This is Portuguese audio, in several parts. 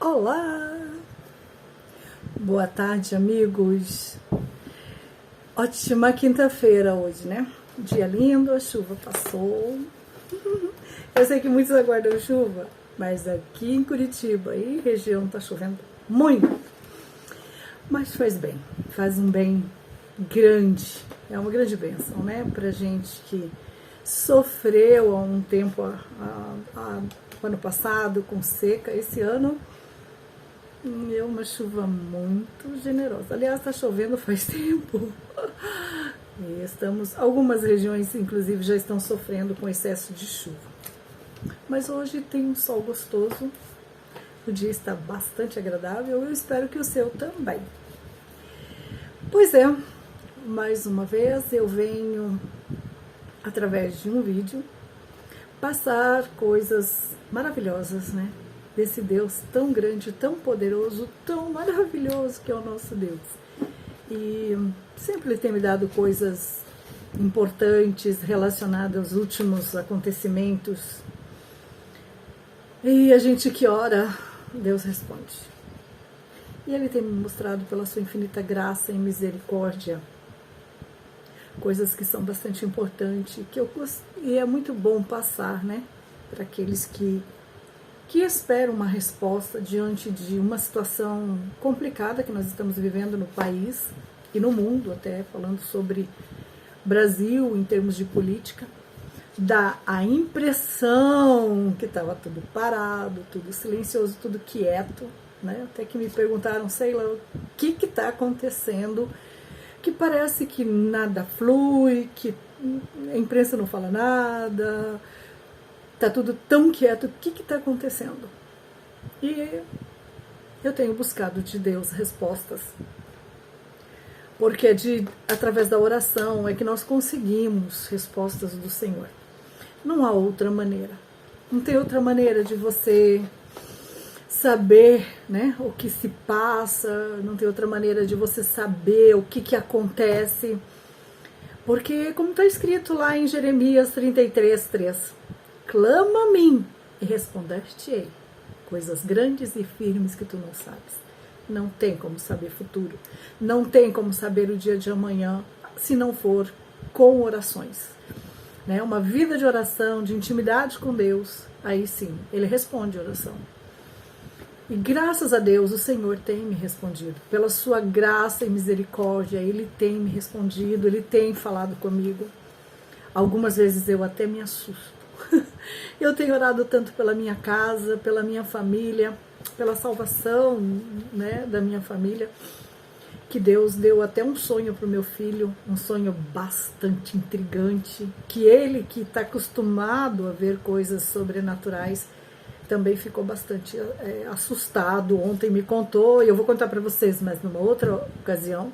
Olá! Boa tarde, amigos. Ótima quinta-feira hoje, né? Dia lindo, a chuva passou. Eu sei que muitos aguardam chuva, mas aqui em Curitiba e região tá chovendo muito. Mas faz um bem grande. É uma grande bênção, né? Pra gente que sofreu há um tempo, ano passado, com seca. Esse ano é uma chuva muito generosa. Aliás, está chovendo faz tempo. E algumas regiões, inclusive, já estão sofrendo com excesso de chuva. Mas hoje tem um sol gostoso. O dia está bastante agradável. Eu espero que o seu também. Pois é, mais uma vez eu venho, através de um vídeo, passar coisas maravilhosas, né? Desse Deus tão grande, tão poderoso, tão maravilhoso que é o nosso Deus. E sempre Ele tem me dado coisas importantes relacionadas aos últimos acontecimentos. E a gente que ora, Deus responde. E Ele tem me mostrado pela sua infinita graça e misericórdia coisas que são bastante importantes, e é muito bom passar, né, para aqueles que esperam uma resposta diante de uma situação complicada que nós estamos vivendo no país e no mundo, até falando sobre Brasil em termos de política. Dá a impressão que estava tudo parado, tudo silencioso, tudo quieto, né? Até que me perguntaram, sei lá, o que está acontecendo, que parece que nada flui, que a imprensa não fala nada, tá tudo tão quieto, o que está acontecendo? E eu tenho buscado de Deus respostas, porque através da oração é que nós conseguimos respostas do Senhor. Não há outra maneira. Não tem outra maneira de você saber, né, o que se passa, não tem outra maneira de você saber o que acontece. Porque, como está escrito lá em Jeremias 33:3, clama a mim e responder-te-ei coisas grandes e firmes que tu não sabes. Não tem como saber futuro, não tem como saber o dia de amanhã se não for com orações, né? Uma vida de oração, de intimidade com Deus, aí sim, Ele responde a oração. E graças a Deus o Senhor tem me respondido. Pela sua graça e misericórdia, Ele tem me respondido, Ele tem falado comigo. Algumas vezes eu até me assusto. Eu tenho orado tanto pela minha casa, pela minha família, pela salvação, né, da minha família, que Deus deu até um sonho para o meu filho, um sonho bastante intrigante, que ele, que está acostumado a ver coisas sobrenaturais, também ficou bastante assustado. Ontem me contou, e eu vou contar para vocês, mas numa outra ocasião,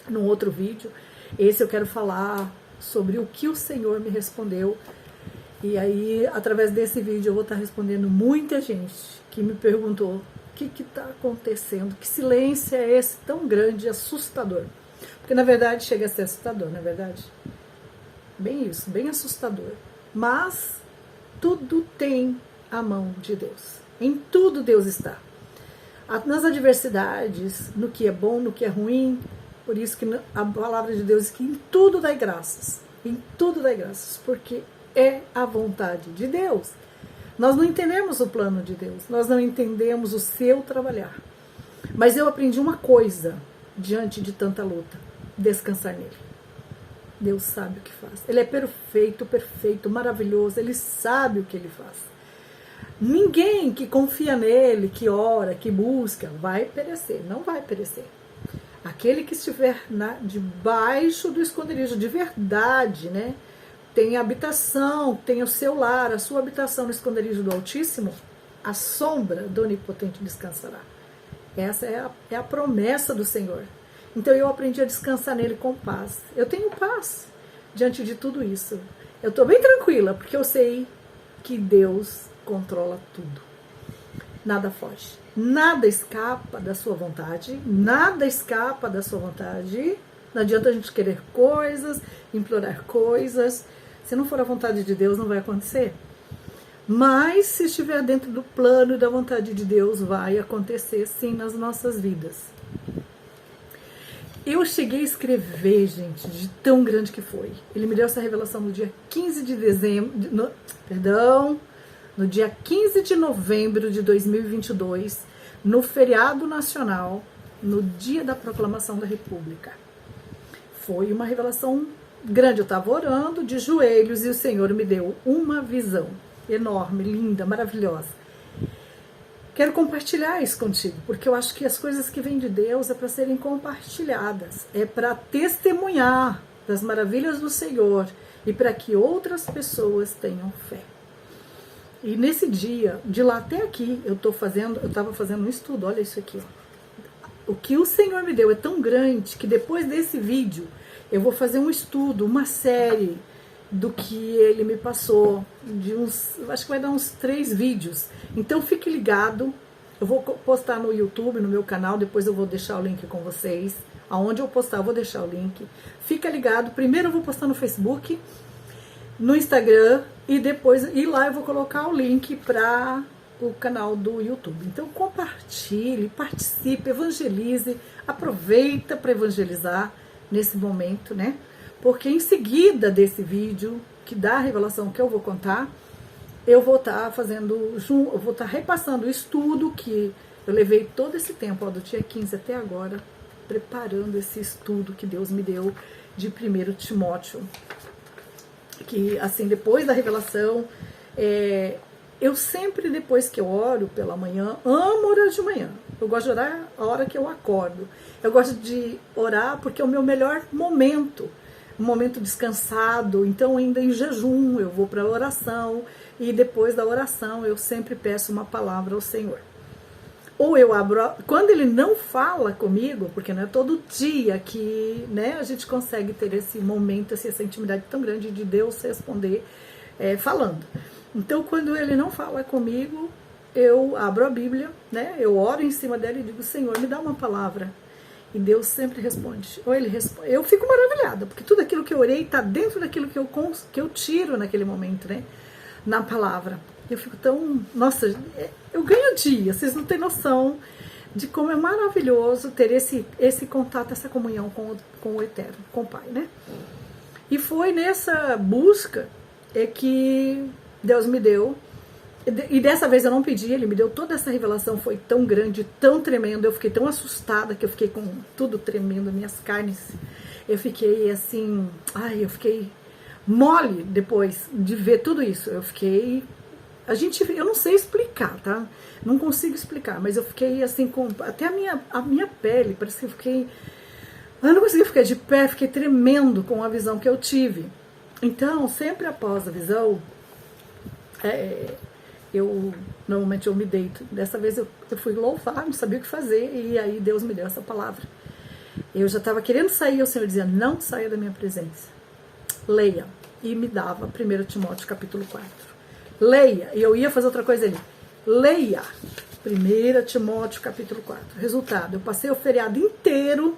num outro vídeo. Esse eu quero falar sobre o que o Senhor me respondeu. E aí, através desse vídeo, eu vou estar respondendo muita gente que me perguntou o que está acontecendo, que silêncio é esse tão grande e assustador. Porque, na verdade, chega a ser assustador, não é verdade? Bem isso, bem assustador. Mas tudo tem a mão de Deus. Em tudo Deus está. Nas adversidades, no que é bom, no que é ruim. Por isso que a palavra de Deus diz que em tudo dai graças. Em tudo dai graças. Porque é a vontade de Deus. Nós não entendemos o plano de Deus. Nós não entendemos o seu trabalhar. Mas eu aprendi uma coisa diante de tanta luta. Descansar nele. Deus sabe o que faz. Ele é perfeito, maravilhoso. Ele sabe o que ele faz. Ninguém que confia nele, que ora, que busca, vai perecer. Não vai perecer. Aquele que estiver debaixo do esconderijo de verdade, né? Tem habitação, tem o seu lar, a sua habitação no esconderijo do Altíssimo, a sombra do Onipotente descansará. Essa é a promessa do Senhor. Então eu aprendi a descansar nele com paz. Eu tenho paz diante de tudo isso. Eu estou bem tranquila, porque eu sei que Deus controla tudo. Nada foge. Nada escapa da sua vontade. Nada escapa da sua vontade. Não adianta a gente querer coisas, implorar coisas. Se não for a vontade de Deus, não vai acontecer. Mas se estiver dentro do plano e da vontade de Deus, vai acontecer sim nas nossas vidas. Eu cheguei a escrever, gente, de tão grande que foi. Ele me deu essa revelação no dia 15 de dezembro, no dia 15 de novembro de 2022, no feriado nacional, no dia da proclamação da República. Foi uma revelação grande. Eu estava orando de joelhos e o Senhor me deu uma visão enorme, linda, maravilhosa. Quero compartilhar isso contigo, porque eu acho que as coisas que vêm de Deus é para serem compartilhadas, é para testemunhar das maravilhas do Senhor e para que outras pessoas tenham fé. E nesse dia, de lá até aqui, eu estava fazendo um estudo, olha isso aqui, ó. O que o Senhor me deu é tão grande que depois desse vídeo eu vou fazer um estudo, uma série do que ele me passou, acho que vai dar uns 3 vídeos. Então fique ligado, eu vou postar no YouTube, no meu canal, depois eu vou deixar o link com vocês. Aonde eu postar, eu vou deixar o link. Fica ligado, primeiro eu vou postar no Facebook, no Instagram, e lá eu vou colocar o link para o canal do YouTube. Então compartilhe, participe, evangelize, aproveita para evangelizar nesse momento, né? Porque em seguida desse vídeo, que dá a revelação que eu vou contar, eu vou estar repassando o estudo que eu levei todo esse tempo, ó, do dia 15 até agora, preparando esse estudo que Deus me deu de 1 Timóteo. Que, assim, depois da revelação, eu sempre, depois que eu oro pela manhã, amo orar de manhã. Eu gosto de orar a hora que eu acordo. Eu gosto de orar porque é o meu melhor momento. Um momento descansado, então ainda em jejum eu vou para a oração e depois da oração eu sempre peço uma palavra ao Senhor. Ou eu abro, quando ele não fala comigo, porque não é todo dia que, né, a gente consegue ter esse momento, essa intimidade tão grande de Deus responder falando. Então quando ele não fala comigo, eu abro a Bíblia, né, eu oro em cima dela e digo: Senhor, me dá uma palavra. E Deus sempre responde. Ou ele responde. Eu fico maravilhada, porque tudo aquilo que eu orei está dentro daquilo que eu tiro naquele momento, né? Na palavra. Eu fico tão... Nossa, eu ganho dia. Vocês não têm noção de como é maravilhoso ter esse contato, essa comunhão com o Eterno, com o Pai, né? E foi nessa busca que Deus me deu. E dessa vez eu não pedi, ele me deu toda essa revelação, foi tão grande, tão tremendo, eu fiquei tão assustada que eu fiquei com tudo tremendo, minhas carnes, eu fiquei assim, eu fiquei mole depois de ver tudo isso, eu não sei explicar, tá? Não consigo explicar, mas eu fiquei assim, até a minha pele, parece que eu não consegui ficar de pé, fiquei tremendo com a visão que eu tive. Então, sempre após a visão, normalmente eu me deito. Dessa vez eu fui louvar, não sabia o que fazer, e aí Deus me deu essa palavra. Eu já estava querendo sair, o Senhor dizia: não saia da minha presença, leia. E me dava 1 Timóteo capítulo 4. Leia, e eu ia fazer outra coisa ali. Leia 1 Timóteo capítulo 4. Resultado, eu passei o feriado inteiro,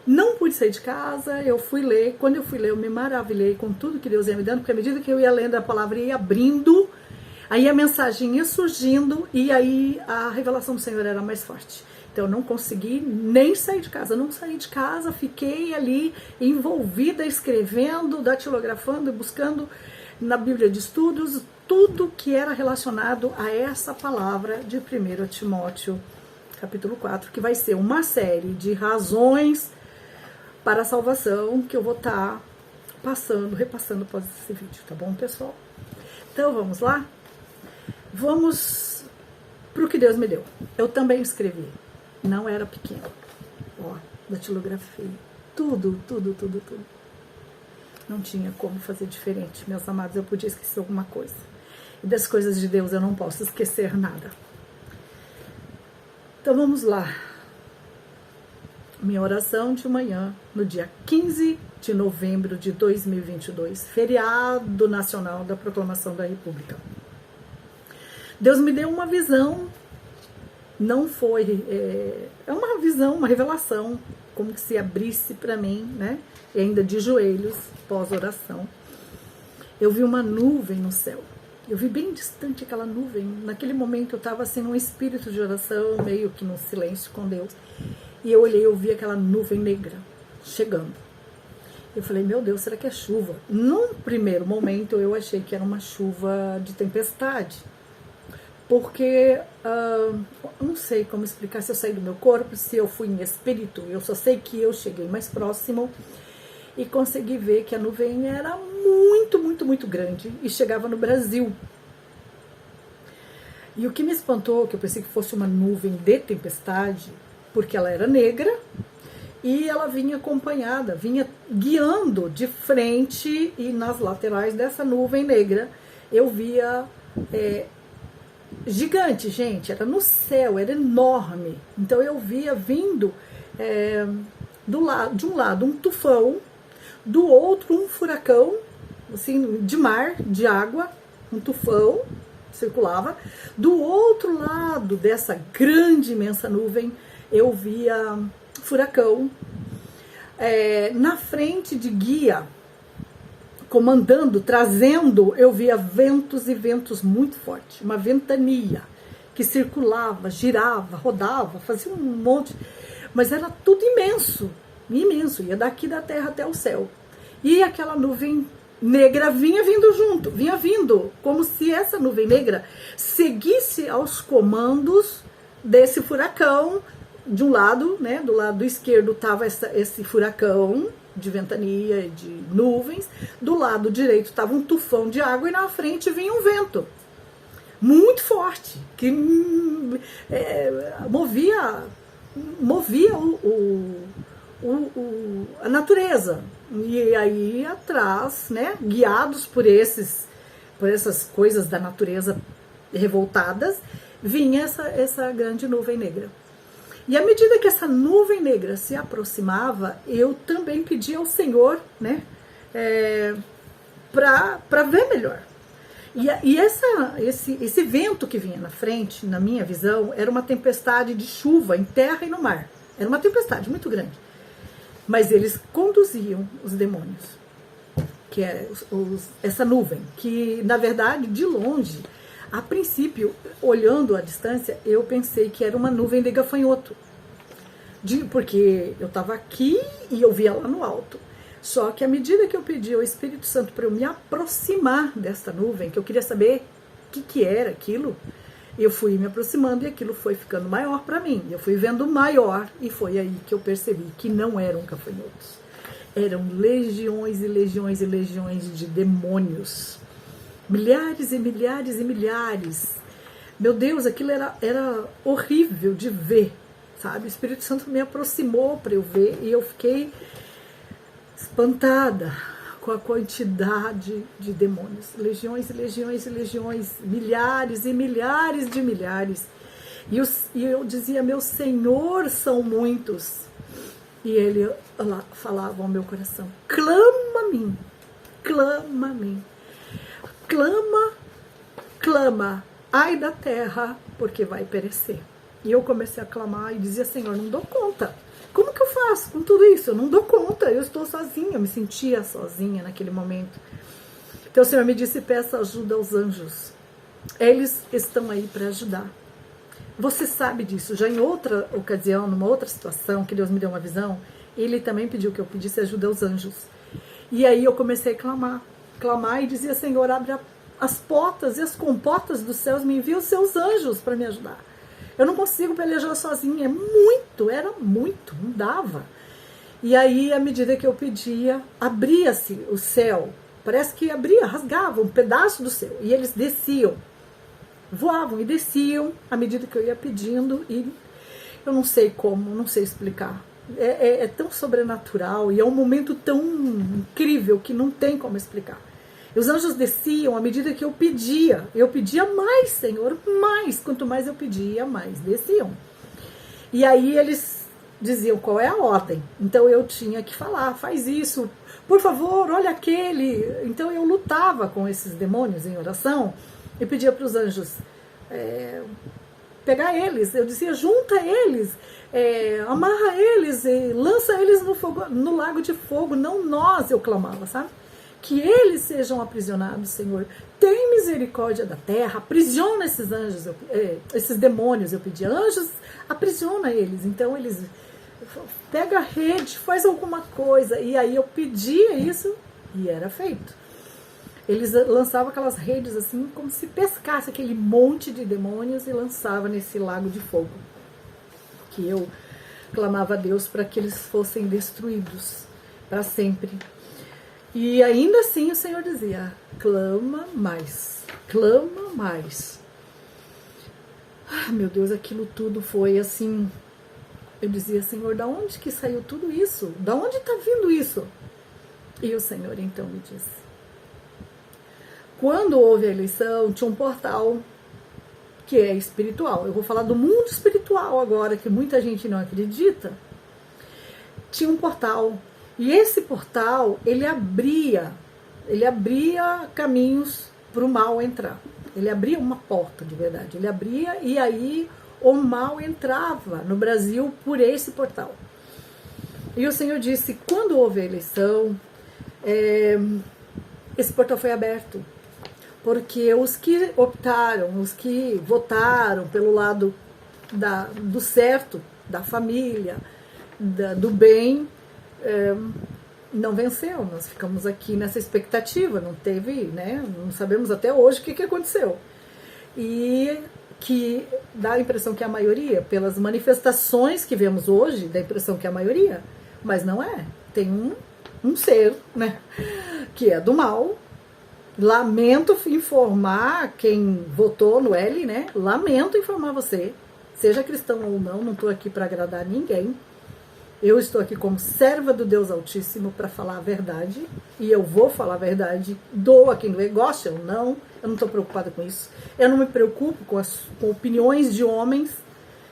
não pude sair de casa, eu fui ler. Quando eu fui ler, eu me maravilhei com tudo que Deus ia me dando, porque à medida que eu ia lendo a palavra, ia abrindo, aí a mensagem ia surgindo e aí a revelação do Senhor era mais forte. Então eu não consegui nem sair de casa. Não saí de casa, fiquei ali envolvida, escrevendo, datilografando, buscando na Bíblia de Estudos tudo que era relacionado a essa palavra de 1 Timóteo capítulo 4, que vai ser uma série de razões para a salvação que eu vou estar repassando após esse vídeo, tá bom, pessoal? Então vamos lá? Vamos para o que Deus me deu. Eu também escrevi. Não era pequeno. Ó, datilografei. Tudo. Não tinha como fazer diferente, meus amados. Eu podia esquecer alguma coisa. E das coisas de Deus eu não posso esquecer nada. Então vamos lá. Minha oração de manhã, no dia 15 de novembro de 2022, feriado nacional da proclamação da República. Deus me deu uma visão, não foi, é uma visão, uma revelação, como que se abrisse para mim, né? E ainda de joelhos, pós-oração. Eu vi uma nuvem no céu, Eu vi bem distante aquela nuvem. Naquele momento eu estava assim num espírito de oração, meio que num silêncio com Deus. E eu olhei, eu vi aquela nuvem negra chegando. Eu falei, meu Deus, será que é chuva? Num primeiro momento eu achei que era uma chuva de tempestade. Porque, não sei como explicar se eu saí do meu corpo, se eu fui em espírito. Eu só sei que eu cheguei mais próximo e consegui ver que a nuvem era muito, muito, muito grande e chegava no Brasil. E o que me espantou, que eu pensei que fosse uma nuvem de tempestade, porque ela era negra e ela vinha acompanhada, vinha guiando de frente, e nas laterais dessa nuvem negra eu via gigante, gente, era no céu, era enorme. Então eu via vindo de um lado um tufão, do outro um furacão, assim, de mar, de água, um tufão circulava. Do outro lado dessa grande, imensa nuvem, eu via furacão. Na frente de guia, comandando, trazendo, eu via ventos e ventos muito fortes, uma ventania que circulava, girava, rodava, fazia um monte, mas era tudo imenso, imenso, ia daqui da terra até o céu. E aquela nuvem negra vinha vindo junto, vinha vindo, como se essa nuvem negra seguisse aos comandos desse furacão. De um lado, né, do lado esquerdo estava esse furacão de ventania, de nuvens, do lado direito estava um tufão de água e na frente vinha um vento muito forte, que movia a natureza. E aí atrás, né, guiados por essas coisas da natureza revoltadas, vinha essa grande nuvem negra. E à medida que essa nuvem negra se aproximava, eu também pedi ao Senhor, né, para ver melhor. E esse vento que vinha na frente, na minha visão, era uma tempestade de chuva em terra e no mar. Era uma tempestade muito grande. Mas eles conduziam os demônios, que é essa nuvem, que na verdade, de longe, a princípio, olhando à distância, eu pensei que era uma nuvem de gafanhoto. Porque eu estava aqui e eu via lá no alto. Só que à medida que eu pedi ao Espírito Santo para eu me aproximar desta nuvem, que eu queria saber o que era aquilo, eu fui me aproximando e aquilo foi ficando maior para mim. Eu fui vendo maior e foi aí que eu percebi que não eram gafanhotos. Eram legiões e legiões e legiões de demônios. Milhares e milhares e milhares. Meu Deus, aquilo era horrível de ver, sabe? O Espírito Santo me aproximou para eu ver e eu fiquei espantada com a quantidade de demônios. Legiões e legiões e legiões, milhares e milhares de milhares. E eu dizia, meu Senhor, são muitos. E ele falava ao meu coração, clama a mim, clama a mim. Clama, clama, ai da terra, porque vai perecer. E eu comecei a clamar e dizia, Senhor, não dou conta. Como que eu faço com tudo isso? Eu não dou conta, eu estou sozinha, eu me sentia sozinha naquele momento. Então o Senhor me disse, peça ajuda aos anjos. Eles estão aí para ajudar. Você sabe disso, já em outra ocasião, numa outra situação, que Deus me deu uma visão, Ele também pediu que eu pedisse ajuda aos anjos. E aí eu comecei a clamar e dizia, Senhor, abre as portas e as comportas dos céus, me envia os seus anjos para me ajudar. Eu não consigo pelejar sozinha, era muito, não dava. E aí, à medida que eu pedia, abria-se o céu, parece que abria, rasgava um pedaço do céu, e eles desciam, voavam e desciam à medida que eu ia pedindo, e eu não sei como, não sei explicar. É tão sobrenatural e é um momento tão incrível que não tem como explicar. E os anjos desciam à medida que eu pedia mais, Senhor, mais, quanto mais eu pedia, mais desciam. E aí eles diziam qual é a ordem, então eu tinha que falar, faz isso, por favor, olha aquele. Então eu lutava com esses demônios em oração e pedia para os anjos pegar eles, eu dizia, junta eles, amarra eles, lança eles no lago de fogo, não nós, eu clamava, sabe? que eles sejam aprisionados, Senhor. Tem misericórdia da terra, aprisiona esses anjos, esses demônios, eu pedi. Anjos, aprisiona eles. Então eles pega a rede, faz alguma coisa. E aí eu pedia isso e era feito. Eles lançavam aquelas redes assim, como se pescasse aquele monte de demônios e lançava nesse lago de fogo. Que eu clamava a Deus para que eles fossem destruídos para sempre. E ainda assim o Senhor dizia, clama mais, clama mais. Ah, meu Deus, aquilo tudo foi assim, eu dizia, Senhor, da onde que saiu tudo isso? Da onde está vindo isso? E o Senhor então me disse, quando houve a eleição, tinha um portal que é espiritual. Eu vou falar do mundo espiritual agora, que muita gente não acredita. Tinha um portal. E esse portal, ele abria caminhos para o mal entrar. Ele abria uma porta, de verdade. Ele abria e aí o mal entrava no Brasil por esse portal. E o Senhor disse, quando houve a eleição, esse portal foi aberto. Porque os que optaram, os que votaram pelo lado do certo, da família, do bem, não venceu. Nós ficamos aqui nessa expectativa, não teve, né? Não sabemos até hoje o que aconteceu. E que dá a impressão que é a maioria, pelas manifestações que vemos hoje, dá a impressão que é a maioria, mas não é. Tem um ser, né, que é do mal. Lamento informar quem votou no L, né? Lamento informar você, seja cristão ou não estou aqui para agradar ninguém. Eu estou aqui como serva do Deus Altíssimo para falar a verdade, e eu vou falar a verdade, doa quem doer, gosta ou não, eu não estou preocupada com isso. Eu não me preocupo com opiniões de homens,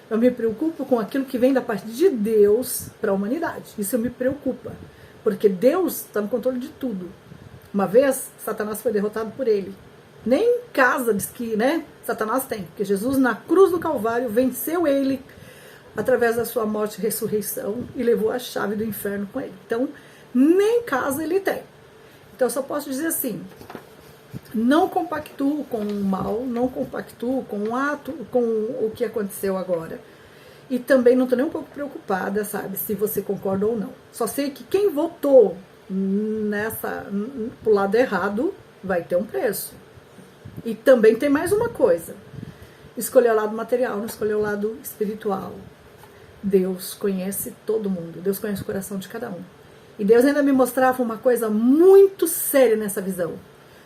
eu me preocupo com aquilo que vem da parte de Deus para a humanidade. Isso me preocupa, porque Deus está no controle de tudo. Uma vez, Satanás foi derrotado por ele. Nem em casa diz que, né, Satanás tem, porque Jesus na cruz do Calvário venceu ele através da sua morte e ressurreição e levou a chave do inferno com ele. Então, nem em casa ele tem. Então, eu só posso dizer assim, não compactuo com o mal, não compactuo com o ato, com o que aconteceu agora. E também não estou nem um pouco preocupada, sabe, se você concorda ou não. Só sei que quem votou pro lado errado vai ter um preço. E também tem mais uma coisa, escolher o lado material, não escolher o lado espiritual. Deus conhece todo mundo, Deus conhece o coração de cada um, e Deus ainda me mostrava uma coisa muito séria nessa visão.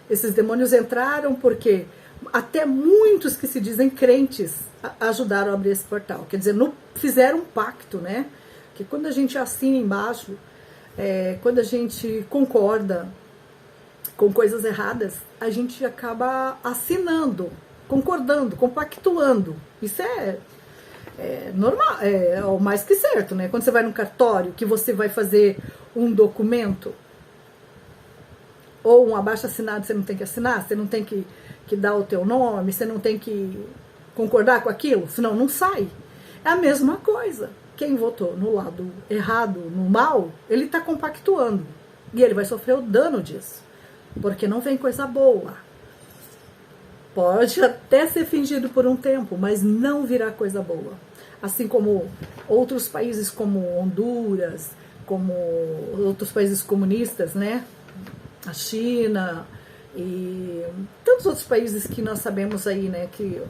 Esses demônios entraram porque até muitos que se dizem crentes ajudaram a abrir esse portal, quer dizer, fizeram um pacto, né, que quando a gente assina embaixo, quando a gente concorda com coisas erradas, a gente acaba assinando, concordando, compactuando. Isso é normal, é o mais que certo, né? Quando você vai no cartório, que você vai fazer um documento ou um abaixo-assinado, você não tem que assinar, você não tem que dar o teu nome, você não tem que concordar com aquilo, senão não sai. É a mesma coisa. Quem votou no lado errado, no mal, ele está compactuando. E ele vai sofrer o dano disso. Porque não vem coisa boa. Pode até ser fingido por um tempo, mas não virá coisa boa. Assim como outros países como Honduras, como outros países comunistas, né? A China e tantos outros países que nós sabemos aí, né? Que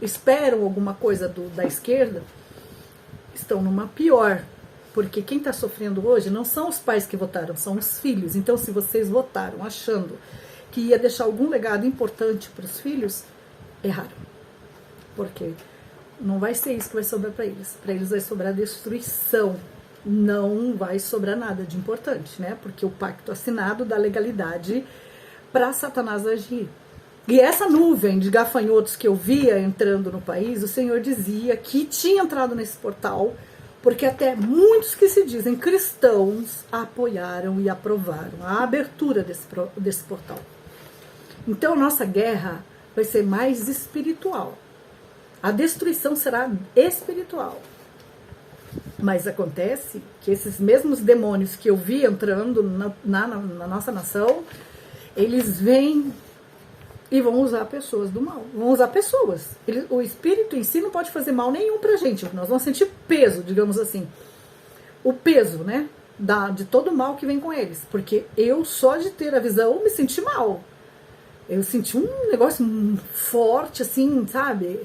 esperam alguma coisa da esquerda, estão numa pior, porque quem está sofrendo hoje não são os pais que votaram, são os filhos. Então, se vocês votaram achando que ia deixar algum legado importante para os filhos, erraram. Porque não vai ser isso que vai sobrar para eles vai sobrar destruição, não vai sobrar nada de importante, né? Porque o pacto assinado dá legalidade para Satanás agir. E essa nuvem de gafanhotos que eu via entrando no país, o Senhor dizia que tinha entrado nesse portal, porque até muitos que se dizem cristãos apoiaram e aprovaram a abertura desse portal. Então, nossa guerra vai ser mais espiritual. A destruição será espiritual. Mas acontece que esses mesmos demônios que eu vi entrando na nossa nação, eles vêm e vão usar pessoas do mal. Vão usar pessoas. O espírito em si não pode fazer mal nenhum pra gente. Nós vamos sentir peso, digamos assim. O peso, né? De todo o mal que vem com eles. Porque eu, só de ter a visão, me senti mal. Eu senti um negócio forte, assim, sabe?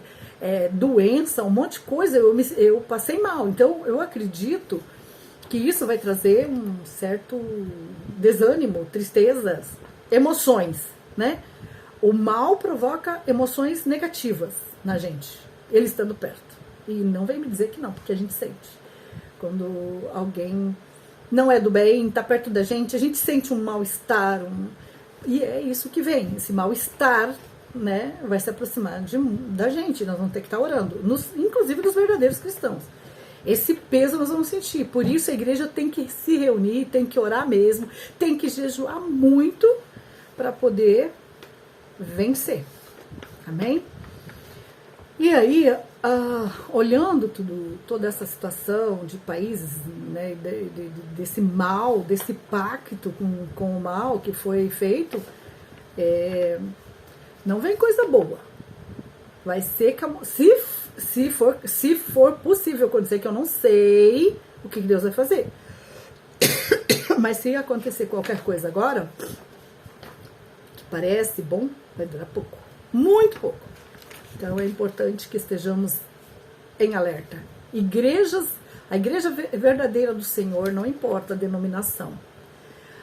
Doença, um monte de coisa. Eu passei mal. Então, eu acredito que isso vai trazer um certo desânimo, tristezas, emoções, né? O mal provoca emoções negativas na gente, ele estando perto. E não vem me dizer que não, porque a gente sente. Quando alguém não é do bem, está perto da gente, a gente sente um mal-estar. E é isso que vem, esse mal-estar, né, vai se aproximar da gente, nós vamos ter que estar orando, inclusive dos verdadeiros cristãos. Esse peso nós vamos sentir, por isso a igreja tem que se reunir, tem que orar mesmo, tem que jejuar muito para poder vencer. Amém? E aí, olhando toda essa situação de países, né, desse mal, desse pacto com o mal que foi feito, não vem coisa boa. Vai ser, se for possível acontecer, que eu não sei o que Deus vai fazer. Mas se acontecer qualquer coisa agora, que parece bom, vai durar pouco. Muito pouco. Então é importante que estejamos em alerta. A igreja verdadeira do Senhor, não importa a denominação,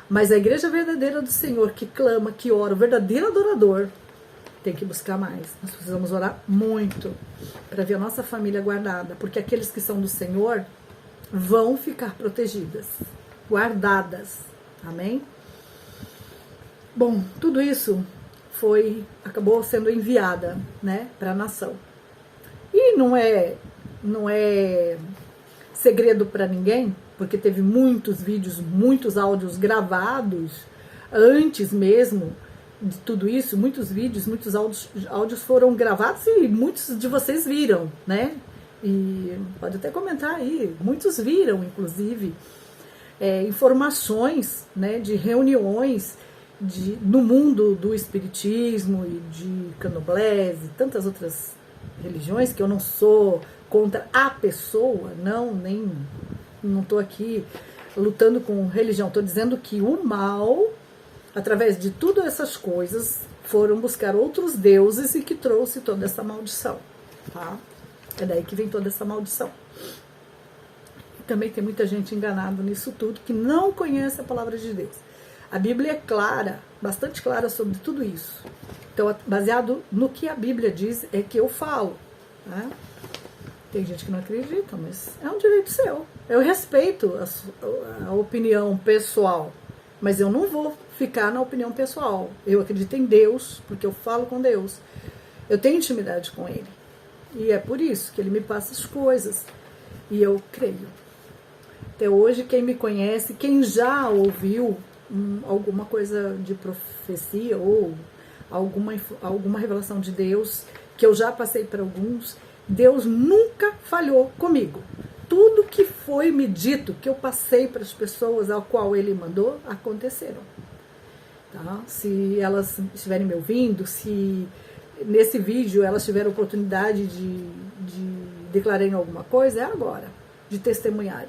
mas a igreja verdadeira do Senhor, que clama, que ora, o verdadeiro adorador, tem que buscar mais. Nós precisamos orar muito para ver a nossa família guardada, porque aqueles que são do Senhor vão ficar protegidas, guardadas. Amém? Bom, tudo isso acabou sendo enviada, né, para a nação. E não é segredo para ninguém, porque teve muitos vídeos, muitos áudios gravados antes mesmo de tudo isso, muitos vídeos, muitos áudios foram gravados e muitos de vocês viram, né? E pode até comentar aí, muitos viram, inclusive, informações, né, de reuniões no mundo do espiritismo e de candomblé e tantas outras religiões, que eu não sou contra a pessoa, não estou aqui lutando com religião, estou dizendo que o mal, através de todas essas coisas, foram buscar outros deuses e que trouxe toda essa maldição, tá? É daí que vem toda essa maldição. Também tem muita gente enganada nisso tudo, que não conhece a palavra de Deus. A Bíblia é clara, bastante clara sobre tudo isso. Então, baseado no que a Bíblia diz, é que eu falo, né? Tem gente que não acredita, mas é um direito seu. Eu respeito a opinião pessoal, mas eu não vou ficar na opinião pessoal. Eu acredito em Deus, porque eu falo com Deus. Eu tenho intimidade com Ele. E é por isso que Ele me passa as coisas. E eu creio. Até hoje, quem me conhece, quem já ouviu alguma coisa de profecia ou alguma revelação de Deus, que eu já passei para alguns, Deus nunca falhou comigo. Tudo que foi me dito, que eu passei para as pessoas ao qual Ele mandou, aconteceram. Tá? Se elas estiverem me ouvindo, se nesse vídeo elas tiveram oportunidade de declararem alguma coisa, é agora, de testemunhar.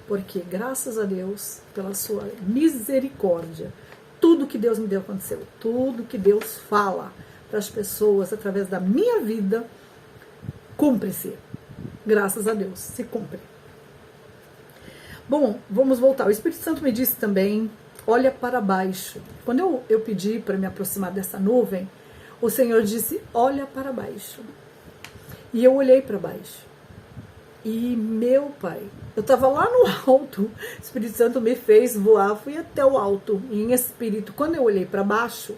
Porque, graças a Deus, pela sua misericórdia, tudo que Deus me deu aconteceu. Tudo que Deus fala para as pessoas através da minha vida, cumpre-se. Graças a Deus, se cumpre. Bom, vamos voltar. O Espírito Santo me disse também, olha para baixo. Quando eu pedi para me aproximar dessa nuvem, o Senhor disse, olha para baixo. E eu olhei para baixo. E, meu Pai, eu estava lá no alto, o Espírito Santo me fez voar, fui até o alto, em espírito. Quando eu olhei para baixo,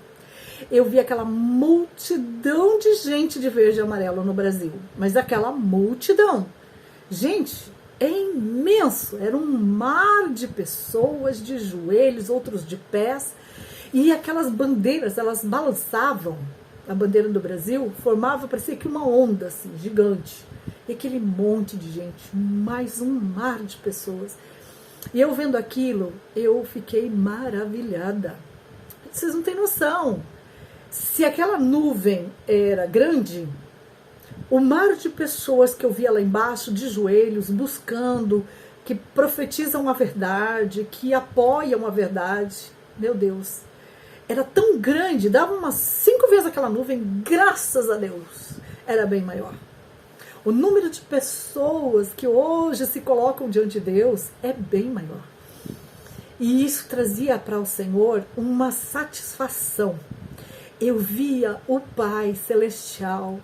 eu vi aquela multidão de gente de verde e amarelo no Brasil. Mas aquela multidão, gente, é imenso, era um mar de pessoas, de joelhos, outros de pés. E aquelas bandeiras, elas balançavam, a bandeira do Brasil formava, parecia que uma onda assim, gigante. E aquele monte de gente, mais um mar de pessoas. E eu vendo aquilo, eu fiquei maravilhada. Vocês não têm noção. Se aquela nuvem era grande, o mar de pessoas que eu via lá embaixo, de joelhos, buscando, que profetizam a verdade, que apoiam a verdade, meu Deus, era tão grande, dava umas 5 vezes aquela nuvem, graças a Deus, era bem maior. O número de pessoas que hoje se colocam diante de Deus é bem maior. E isso trazia para o Senhor uma satisfação. Eu via o Pai Celestial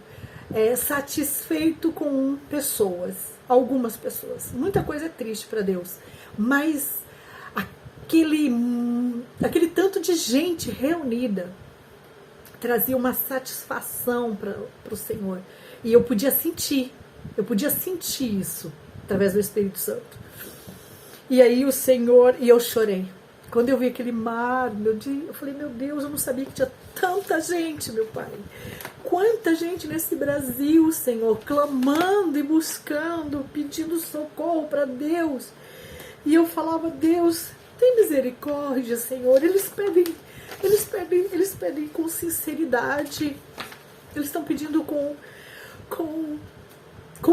satisfeito com pessoas, algumas pessoas. Muita coisa é triste para Deus, mas aquele tanto de gente reunida trazia uma satisfação para o Senhor. E eu podia sentir isso através do Espírito Santo. E aí o Senhor, e eu chorei. Quando eu vi aquele mar, eu falei, meu Deus, eu não sabia que tinha tanta gente, meu Pai. Quanta gente nesse Brasil, Senhor, clamando e buscando, pedindo socorro para Deus. E eu falava, Deus, tem misericórdia, Senhor. Eles pedem com sinceridade. Eles estão pedindo com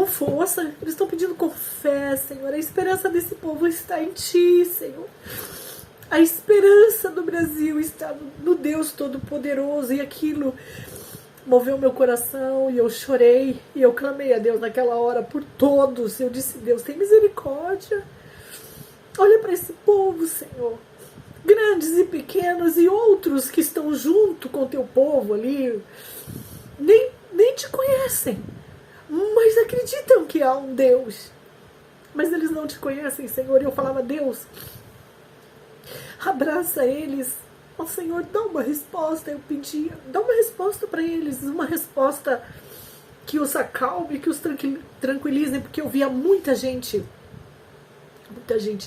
força, eles estão pedindo com fé, Senhor. A esperança desse povo está em Ti, Senhor. A esperança do Brasil está no Deus Todo-Poderoso. E aquilo moveu meu coração e eu chorei. E eu clamei a Deus naquela hora por todos. Eu disse, Deus, tem misericórdia. Olha para esse povo, Senhor. Grandes e pequenos e outros que estão junto com o Teu povo ali. Nem Te conhecem. Mas acreditam que há um Deus. Mas eles não Te conhecem, Senhor. E eu falava, Deus, abraça eles. Ó Senhor, dá uma resposta. Eu pedia, dá uma resposta para eles. Uma resposta que os acalme, que os tranquilizem. Porque eu via muita gente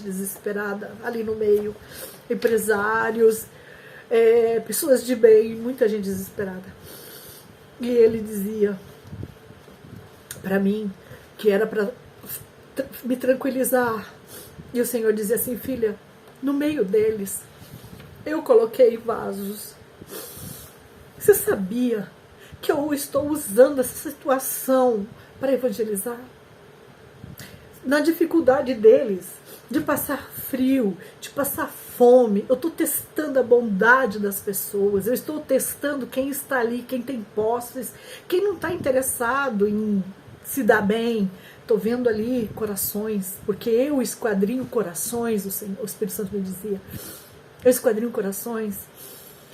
desesperada ali no meio. Empresários, pessoas de bem, muita gente desesperada. E ele dizia para mim que era para me tranquilizar. E o Senhor dizia assim, filha, no meio deles eu coloquei vasos. Você sabia que eu estou usando essa situação para evangelizar? Na dificuldade deles, de passar frio, de passar fome, eu estou testando a bondade das pessoas, eu estou testando quem está ali, quem tem posses, quem não está interessado em se dar bem. Estou vendo ali corações, porque eu esquadrinho corações, o Espírito Santo me dizia, eu esquadrinho corações,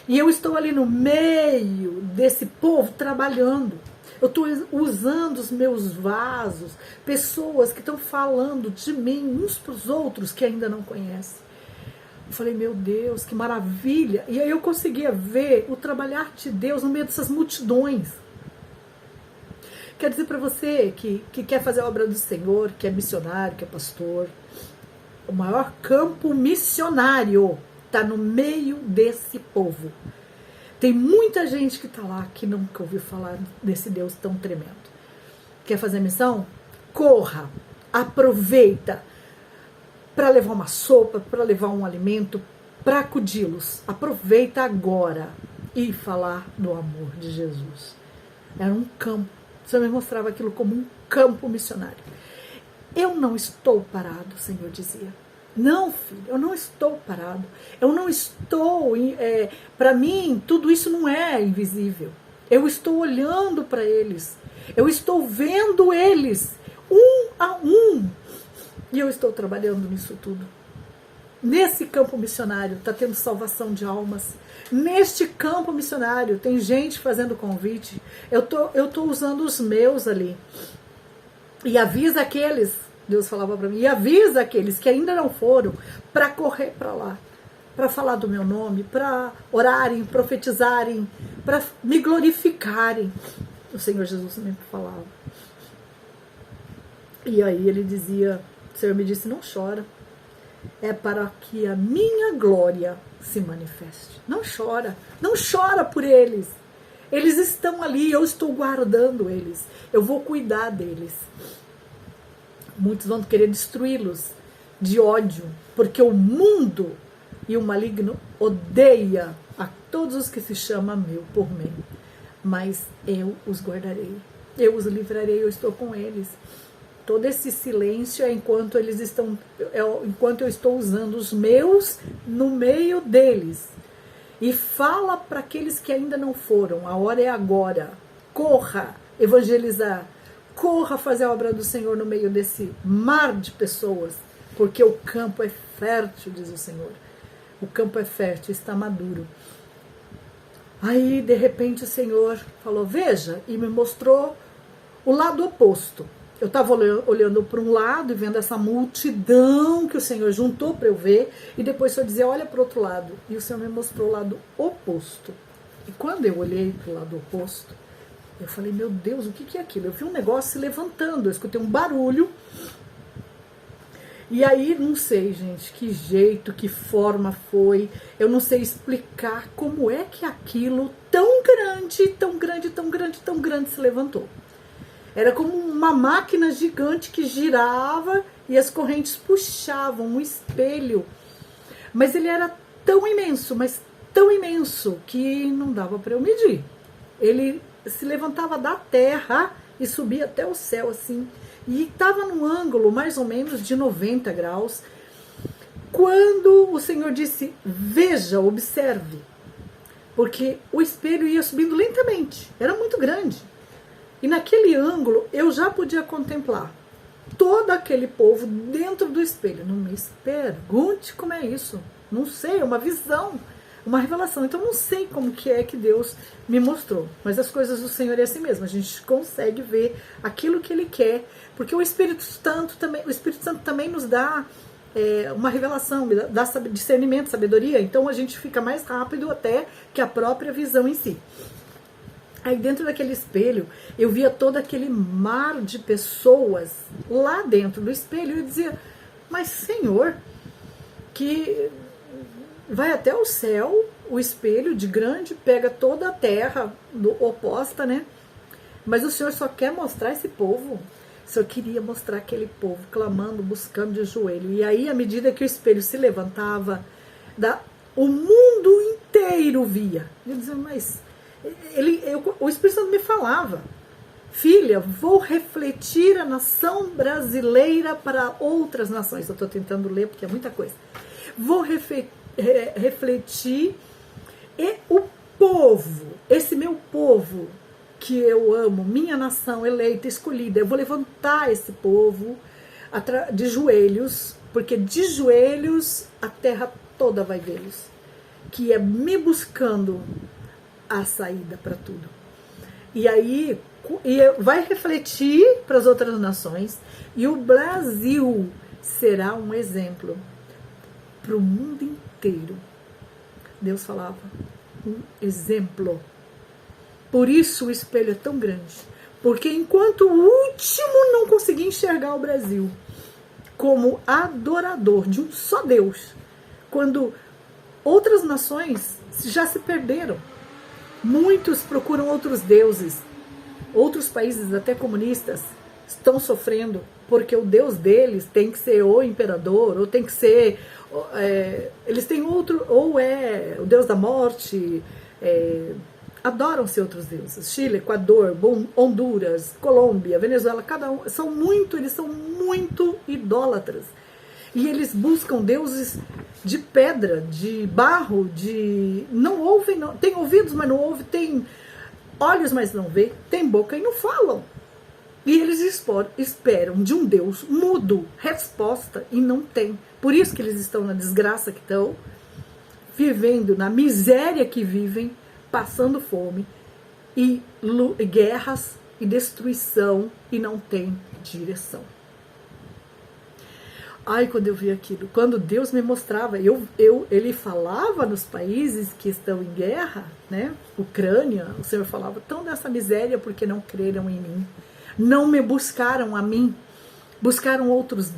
e eu estou ali no meio desse povo trabalhando. Eu estou usando os meus vasos, pessoas que estão falando de mim uns para os outros que ainda não conhecem. Eu falei, meu Deus, que maravilha! E aí eu conseguia ver o trabalhar de Deus no meio dessas multidões. Quero dizer para você que quer fazer a obra do Senhor, que é missionário, que é pastor, o maior campo missionário está no meio desse povo. Tem muita gente que está lá que nunca ouviu falar desse Deus tão tremendo. Quer fazer missão? Corra, aproveita para levar uma sopa, para levar um alimento, para acudi-los. Aproveita agora e falar do amor de Jesus. Era um campo. O Senhor me mostrava aquilo como um campo missionário. Eu não estou parado, o Senhor dizia. Não, filho, eu não estou parado. Eu não estou... para mim, tudo isso não é invisível. Eu estou olhando para eles. Eu estou vendo eles, um a um. E eu estou trabalhando nisso tudo. Nesse campo missionário está tendo salvação de almas. Neste campo missionário tem gente fazendo convite. Eu tô usando os meus ali. E avisa aqueles... Deus falava para mim, e avisa aqueles que ainda não foram para correr para lá, para falar do meu nome, para orarem, profetizarem, para me glorificarem. O Senhor Jesus sempre falava. E aí ele dizia, o Senhor me disse, não chora, é para que a minha glória se manifeste. Não chora por eles. Eles estão ali, eu estou guardando eles. Eu vou cuidar deles. Muitos vão querer destruí-los de ódio, porque o mundo e o maligno odeia a todos os que se chamam meu por mim. Mas eu os guardarei, eu os livrarei, eu estou com eles. Todo esse silêncio é enquanto enquanto eu estou usando os meus no meio deles. E fala para aqueles que ainda não foram, a hora é agora. Corra evangelizar, corra fazer a obra do Senhor no meio desse mar de pessoas, porque o campo é fértil, diz o Senhor. O campo é fértil, está maduro. Aí, de repente, o Senhor falou, veja, e me mostrou o lado oposto. Eu estava olhando para um lado e vendo essa multidão que o Senhor juntou para eu ver, e depois o Senhor dizia, olha para o outro lado. E o Senhor me mostrou o lado oposto. E quando eu olhei para o lado oposto, eu falei, meu Deus, o que é aquilo? Eu vi um negócio se levantando, eu escutei um barulho. E aí, não sei, gente, que jeito, que forma foi. Eu não sei explicar como é que aquilo tão grande, tão grande, tão grande, tão grande se levantou. Era como uma máquina gigante que girava e as correntes puxavam um espelho. Mas ele era tão imenso, mas tão imenso, que não dava para eu medir. Ele se levantava da terra e subia até o céu, assim. E estava num ângulo mais ou menos de 90 graus. Quando o Senhor disse, veja, observe. Porque o espelho ia subindo lentamente, era muito grande. E naquele ângulo eu já podia contemplar todo aquele povo dentro do espelho. Não me pergunte como é isso. Não sei, é uma visão, uma revelação. Então não sei como que é que Deus me mostrou. Mas as coisas do Senhor é assim mesmo. A gente consegue ver aquilo que Ele quer. Porque o Espírito Santo também nos dá uma revelação, dá discernimento, sabedoria. Então a gente fica mais rápido até que a própria visão em si. Aí dentro daquele espelho, eu via todo aquele mar de pessoas lá dentro do espelho. E eu dizia, mas Senhor, que vai até o céu, o espelho de grande, pega toda a terra oposta, né? Mas o Senhor só quer mostrar esse povo. O Senhor queria mostrar aquele povo clamando, buscando de joelho. E aí, à medida que o espelho se levantava, o mundo inteiro via. Eu dizia, mas... o Espírito Santo me falava, filha, vou refletir a nação brasileira para outras nações. Eu estou tentando ler porque é muita coisa. Vou refletir e o povo, esse meu povo que eu amo, minha nação eleita, escolhida, eu vou levantar esse povo de joelhos, porque de joelhos a terra toda vai vê-los, que é me buscando a saída para tudo. E aí vai refletir para as outras nações, e o Brasil será um exemplo para o mundo inteiro. Deus falava, um exemplo. Por isso o espelho é tão grande, porque enquanto o último não conseguia enxergar o Brasil como adorador de um só Deus, quando outras nações já se perderam, muitos procuram outros deuses, outros países até comunistas estão sofrendo porque o Deus deles tem que ser o imperador, ou tem que ser eles têm outro, ou é o Deus da morte, adoram-se outros deuses. Chile, Equador, Honduras, Colômbia, Venezuela, eles são muito idólatras. E eles buscam deuses de pedra, de barro, não ouvem, tem ouvidos, mas não ouvem, tem olhos, mas não vê, tem boca e não falam. E eles esperam de um Deus mudo resposta e não tem. Por isso que eles estão na desgraça que estão, vivendo na miséria que vivem, passando fome, e guerras e destruição, e não tem direção. Ai, quando eu vi aquilo, quando Deus me mostrava, ele falava nos países que estão em guerra, né? Ucrânia, o Senhor falava, estão nessa miséria porque não creram em mim, não me buscaram a mim, buscaram outros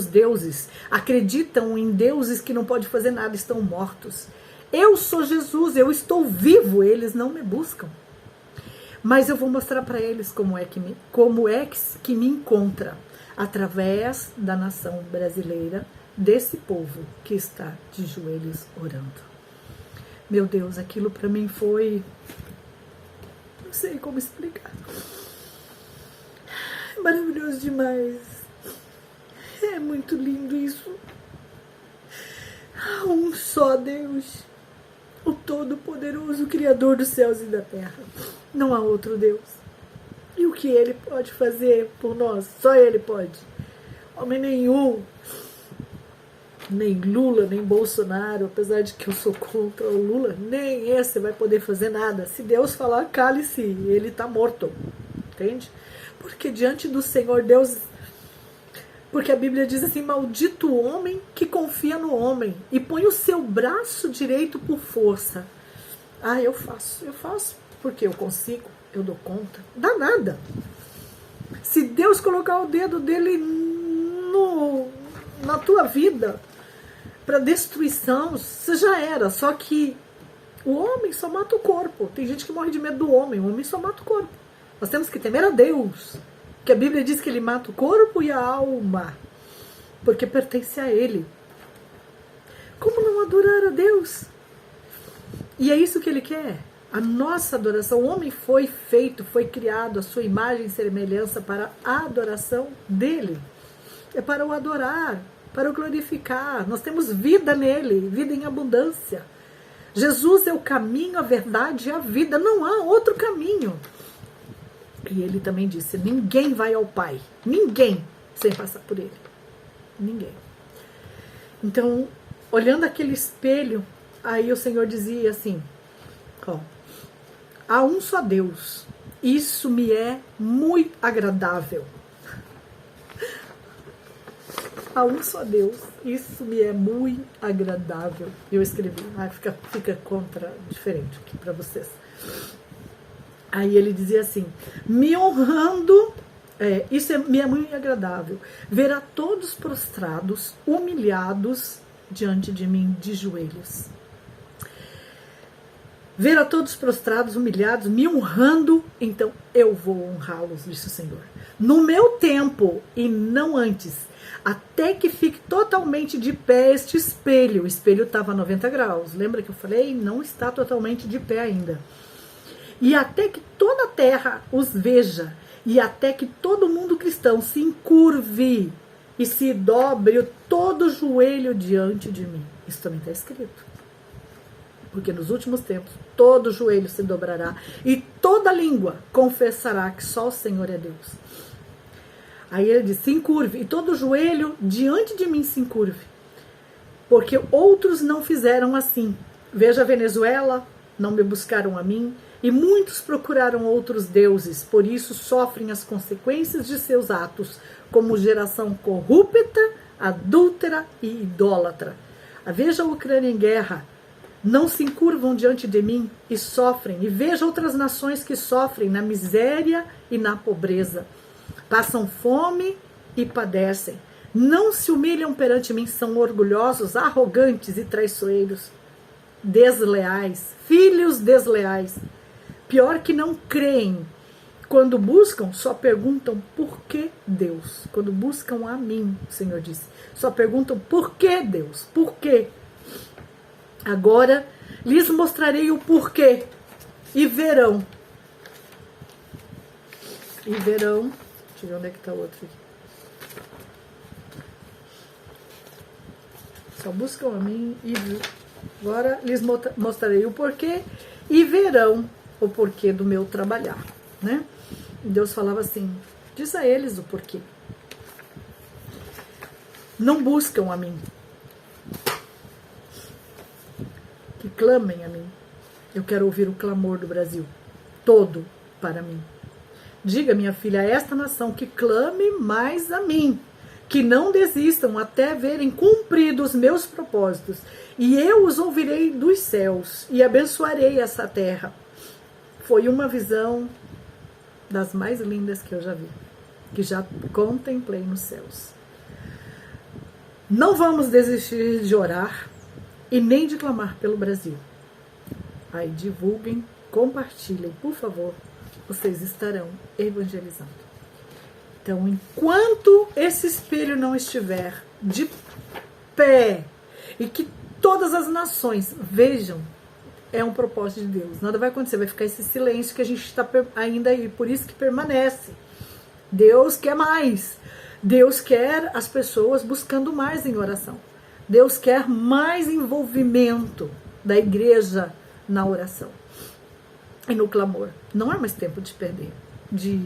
deuses, acreditam em deuses que não podem fazer nada, estão mortos. Eu sou Jesus, eu estou vivo, eles não me buscam. Mas eu vou mostrar para eles como é que me encontra, através da nação brasileira, desse povo que está de joelhos orando. Meu Deus, aquilo para mim foi... não sei como explicar. É maravilhoso demais. É muito lindo isso. Há um só Deus, o Todo-Poderoso, Criador dos céus e da terra. Não há outro Deus. E o que Ele pode fazer por nós? Só Ele pode. Homem nenhum, nem Lula, nem Bolsonaro, apesar de que eu sou contra o Lula, nem esse vai poder fazer nada. Se Deus falar, cale-se, ele está morto. Entende? Porque diante do Senhor Deus... Porque a Bíblia diz assim, maldito o homem que confia no homem e põe o seu braço direito por força. Ah, eu faço, porque eu consigo, eu dou conta. Dá nada. Se Deus colocar o dedo dele na tua vida para destruição, você já era. Só que o homem só mata o corpo. Tem gente que morre de medo do homem, o homem só mata o corpo. Nós temos que temer a Deus. Que a Bíblia diz que ele mata o corpo e a alma, porque pertence a ele. Como não adorar a Deus? E é isso que ele quer, a nossa adoração. O homem foi feito, foi criado, a sua imagem e semelhança para a adoração dele. É para o adorar, para o glorificar. Nós temos vida nele, vida em abundância. Jesus é o caminho, a verdade e a vida. Não há outro caminho. E ele também disse, ninguém vai ao Pai, ninguém, sem passar por ele, ninguém. Então, olhando aquele espelho, aí o Senhor dizia assim, ó, há um só Deus, isso me é muito agradável. Há um só Deus, isso me é muito agradável. Eu escrevi, fica diferente aqui para vocês. Aí ele dizia assim, me honrando, me é muito agradável, ver a todos prostrados, humilhados diante de mim, de joelhos. Ver a todos prostrados, humilhados, me honrando, então eu vou honrá-los, disse o Senhor. No meu tempo e não antes, até que fique totalmente de pé este espelho. O espelho estava a 90 graus, lembra que eu falei? Não está totalmente de pé ainda. E até que toda a terra os veja, e até que todo mundo cristão se encurve e se dobre todo o joelho diante de mim. Isso também está escrito. Porque nos últimos tempos, todo joelho se dobrará e toda língua confessará que só o Senhor é Deus. Aí ele diz, se encurve, e todo joelho diante de mim se encurve. Porque outros não fizeram assim. Veja a Venezuela, não me buscaram a mim. E muitos procuraram outros deuses, por isso sofrem as consequências de seus atos, como geração corrupta, adúltera e idólatra. Veja a Ucrânia em guerra, não se encurvam diante de mim e sofrem, e veja outras nações que sofrem na miséria e na pobreza, passam fome e padecem, não se humilham perante mim, são orgulhosos, arrogantes e traiçoeiros, desleais, filhos desleais. Pior que não creem. Quando buscam, só perguntam por que Deus. Quando buscam a mim, o Senhor disse, só perguntam por que Deus, por quê? Agora lhes mostrarei o porquê e verão. E verão. Deixa eu ver onde é que está o outro aqui. Só buscam a mim e agora lhes mostrarei o porquê e verão o porquê do meu trabalhar, né? E Deus falava assim, diz a eles o porquê. Não buscam a mim. Que clamem a mim. Eu quero ouvir o clamor do Brasil, todo para mim. Diga, minha filha, a esta nação que clame mais a mim, que não desistam até verem cumpridos os meus propósitos, e eu os ouvirei dos céus e abençoarei essa terra. Foi uma visão das mais lindas que eu já vi, que já contemplei nos céus. Não vamos desistir de orar, e nem de clamar pelo Brasil. Aí divulguem, compartilhem, por favor, vocês estarão evangelizando. Então, enquanto esse espelho não estiver de pé e que todas as nações vejam, é um propósito de Deus. Nada vai acontecer, vai ficar esse silêncio que a gente está ainda aí, por isso que permanece. Deus quer mais. Deus quer as pessoas buscando mais em oração. Deus quer mais envolvimento da igreja na oração e no clamor. Não é mais tempo de perder, de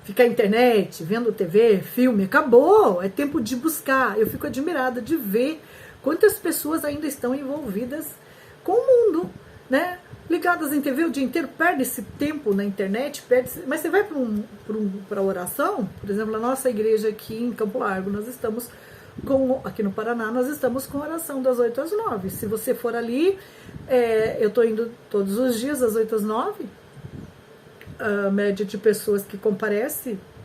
ficar na internet, vendo TV, filme, acabou, é tempo de buscar. Eu fico admirada de ver quantas pessoas ainda estão envolvidas com o mundo, né? Ligadas em TV o dia inteiro, perde esse tempo na internet, mas você vai para oração, por exemplo, na nossa igreja aqui em Campo Largo, nós estamos aqui no Paraná, nós estamos com oração das 8 às 9. Se você for ali, eu estou indo todos os dias, das 8 às 9. A média de pessoas que comparece